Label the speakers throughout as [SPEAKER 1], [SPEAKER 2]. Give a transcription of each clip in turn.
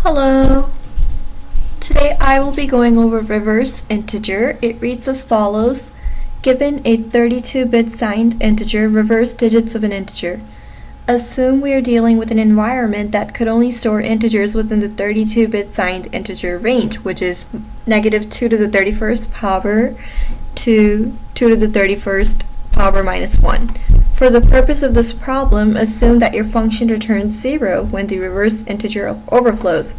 [SPEAKER 1] Hello! Today I will be going over reverse integer. It reads as follows. Given a 32-bit signed integer, reverse digits of an integer. Assume we are dealing with an environment that could only store integers within the 32-bit signed integer range, which is negative 2 to the 31st power to 2 to the 31st power minus 1. For the purpose of this problem, assume that your function returns 0 when the reverse integer overflows.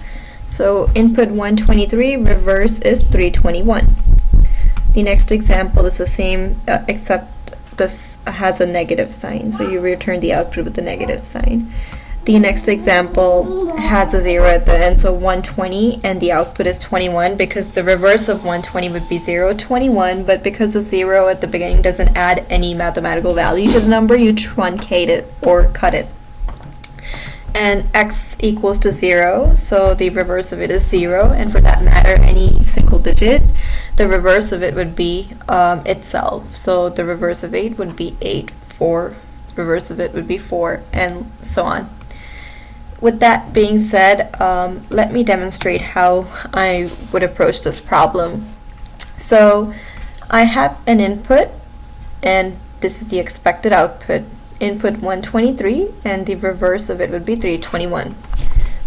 [SPEAKER 1] So input 123, reverse is 321. The next example is the same, except this has a negative sign, so you return the output with the negative sign. The next example has a 0 at the end, so 120, and the output is 21 because the reverse of 120 would be 0, 21, but because the 0 at the beginning doesn't add any mathematical value to the number, you truncate it or cut it. And x equals to 0, so the reverse of it is 0, and for that matter, any single digit, the reverse of it would be itself. So the reverse of 8 would be 8, 4, the reverse of it would be 4, and so on. With that being said, let me demonstrate how I would approach this problem. So I have an input, and this is the expected output. Input 123, and the reverse of it would be 321.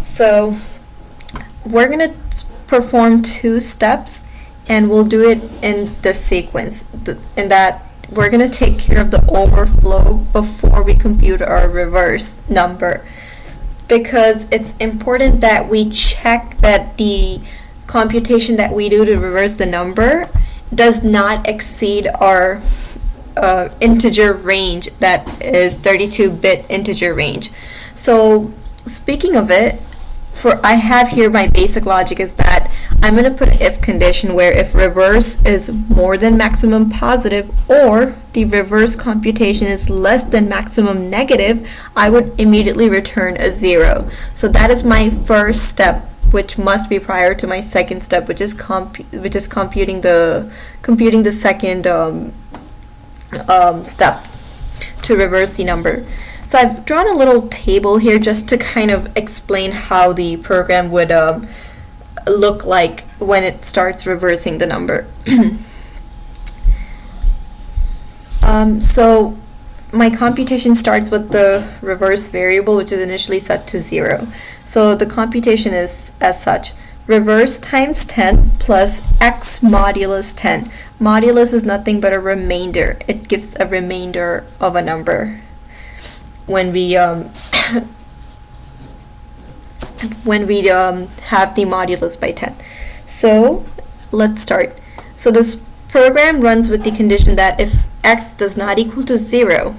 [SPEAKER 1] So we're going to perform two steps, and we'll do it in this sequence. In that we're going to take care of the overflow before we compute our reverse number, because it's important that we check that the computation that we do to reverse the number does not exceed our integer range, that is 32-bit integer range. So speaking of it, I have here my basic logic is that I'm going to put an if condition where if reverse is more than maximum positive or the reverse computation is less than maximum negative, I would immediately return a 0. So that is my first step, which must be prior to my second step, which is computing the second step to reverse the number. So I've drawn a little table here just to kind of explain how the program would look like when it starts reversing the number. So my computation starts with the reverse variable, which is initially set to 0. So the computation is as such: reverse times 10 plus x modulus 10. Modulus is nothing but a remainder. It gives a remainder of a number when we have the modulus by 10. So let's start. So this program runs with the condition that if x does not equal to 0,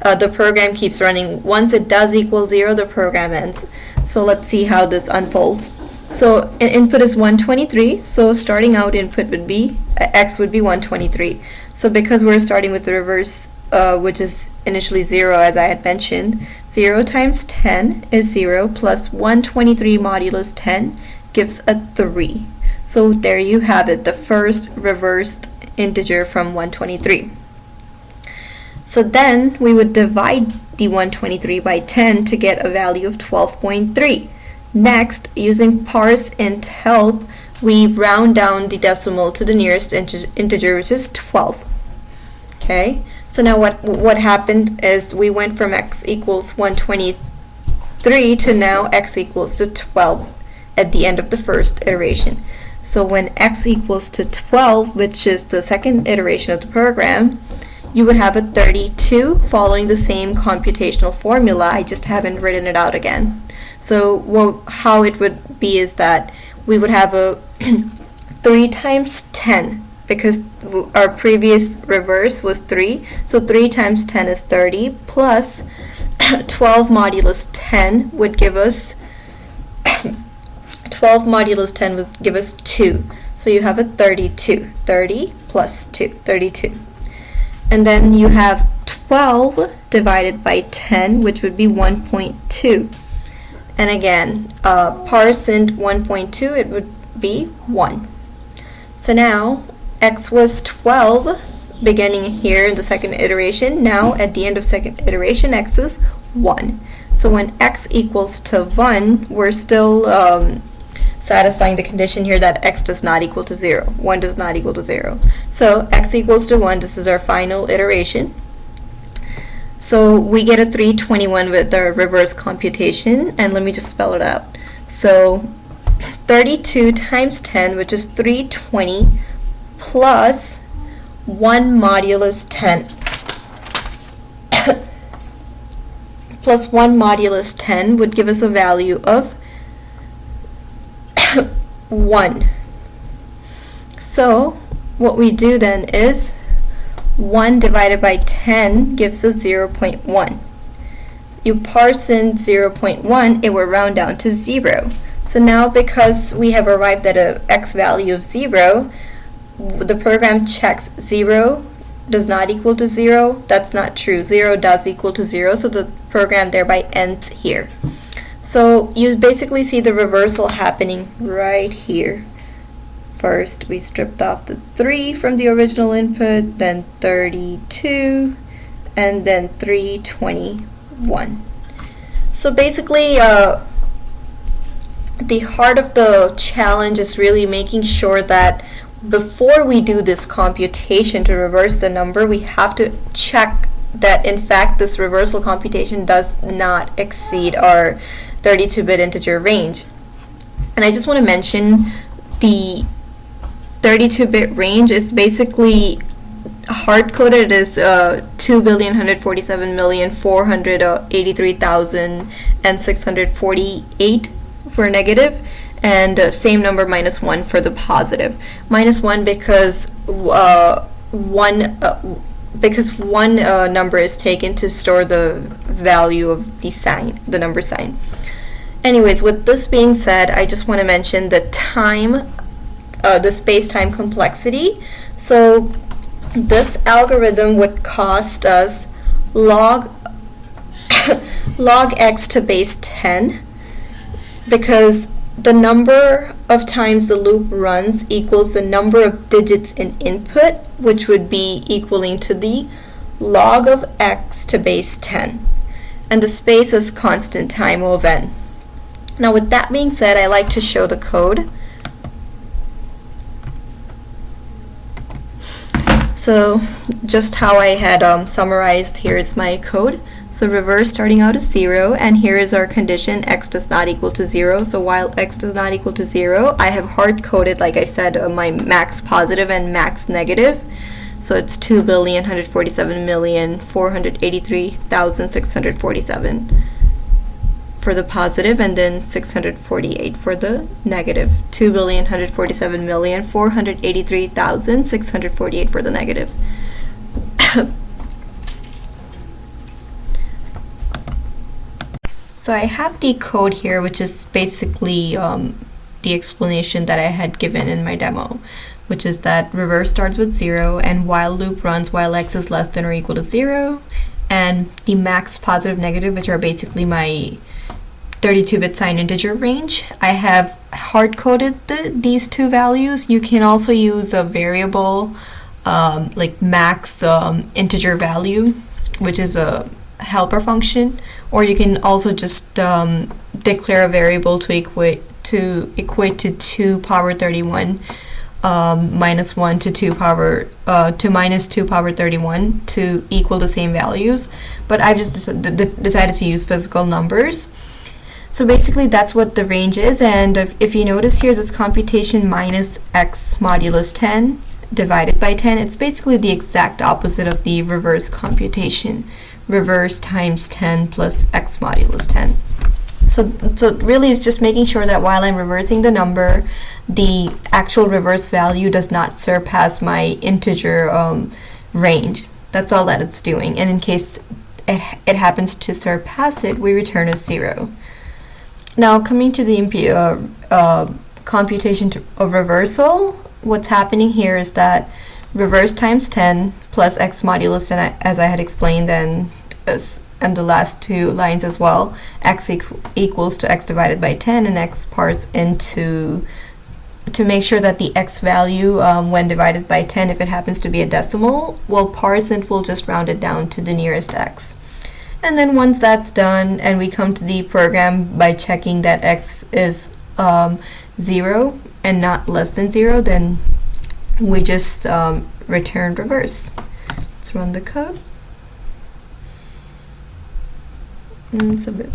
[SPEAKER 1] the program keeps running. Once it does equal 0, the program ends. So let's see how this unfolds. So input is 123, so starting out input would be, x would be 123. So because we're starting with the reverse, which is initially 0 as I had mentioned, 0 times 10 is 0 plus 123 modulus 10 gives a 3. So there you have it, the first reversed integer from 123. So then we would divide the 123 by 10 to get a value of 12.3. Next, using parseInt help, we round down the decimal to the nearest integer, which is 12. Okay, so now what happened is we went from x equals 123 to now x equals to 12 at the end of the first iteration. So when x equals to 12, which is the second iteration of the program, you would have a 32 following the same computational formula. I just haven't written it out again. So how it would be is that we would have a 3 times 10, because our previous reverse was 3. So 3 times 10 is 30, plus 12 modulus 10 would give us 12 modulus 10 would give us 2. So you have a 32. 30 plus 2, 32. And then you have 12 divided by 10, which would be 1.2. And again, parseInt 1.2, it would be 1. So now x was 12 beginning here in the second iteration. Now at the end of second iteration, x is 1. So when x equals to 1, we're still satisfying the condition here that x does not equal to 0. 1 does not equal to 0. So x equals to 1, this is our final iteration. So we get a 321 with our reverse computation, and let me just spell it out. So 32 times 10, which is 320, plus 1 modulus 10. Plus 1 modulus 10 would give us a value of 1. So what we do then is 1 divided by 10 gives us 0.1. You parse in 0.1, it will round down to 0. So now because we have arrived at a x value of 0, the program checks 0 does not equal to 0. That's not true. 0 does equal to 0, so the program thereby ends here. So you basically see the reversal happening right here. First, we stripped off the 3 from the original input, then 32, and then 321. So basically, the heart of the challenge is really making sure that before we do this computation to reverse the number, we have to check that in fact this reversal computation does not exceed our 32-bit integer range. And I just want to mention the 32-bit range is basically hard-coded as 2,147,483,648 for negative, and same number minus 1 for the positive. Minus 1 because one number is taken to store the value of the sign, the number sign. Anyways, with this being said, I just want to mention the time, the space-time complexity. So this algorithm would cost us log log x to base 10, because the number of times the loop runs equals the number of digits in input, which would be equaling to the log of x to base 10. And the space is constant time of n. Now with that being said, I like to show the code. So just how I had summarized, here is my code. So reverse starting out as 0, and here is our condition, x does not equal to 0. So while x does not equal to 0, I have hard-coded, like I said, my max positive and max negative. So it's 2,147,483,647 for the positive, and then 648 for the negative. 2,147,483,648 for the negative. So I have the code here, which is basically the explanation that I had given in my demo, which is that reverse starts with 0, and while loop runs while x is less than or equal to 0, and the max, positive, negative, which are basically my 32-bit signed integer range. I have hard-coded these two values. You can also use a variable like max integer value, which is a helper function, or you can also just declare a variable to equate to 2 power 31 minus 1 to 2 power to minus 2 power 31 to equal the same values. But I've just decided to use physical numbers. So basically that's what the range is, and if you notice here, this computation minus x modulus 10 divided by 10, it's basically the exact opposite of the reverse computation. Reverse times 10 plus x modulus 10. So really it's just making sure that while I'm reversing the number, the actual reverse value does not surpass my integer range. That's all that it's doing, and in case it happens to surpass it, we return a 0. Now coming to the computation of reversal, what's happening here is that reverse times 10 plus x modulus 10, as I had explained, and the last two lines as well, x equals to x divided by 10, and x parts into to make sure that the x value, when divided by 10, if it happens to be a decimal, will parse and we'll just round it down to the nearest x. And then once that's done and we come to the program by checking that x is 0 and not less than 0, then we just return reverse. Let's run the code and submit.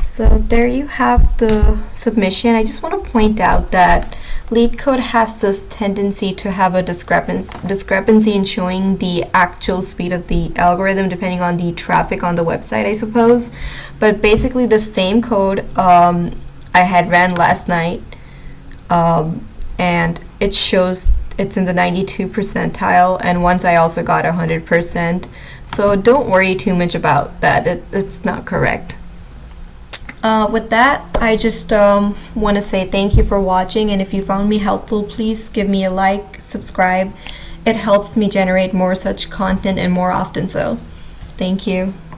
[SPEAKER 1] So there you have the submission. I just want to point out that LeetCode has this tendency to have a discrepancy in showing the actual speed of the algorithm depending on the traffic on the website, I suppose. But basically the same code I had ran last night, and it shows it's in the 92 percentile, and once I also got 100%. So don't worry too much about that. It's not correct. With that, I just want to say thank you for watching, and if you found me helpful, please give me a like, subscribe. It helps me generate more such content and more often so. Thank you.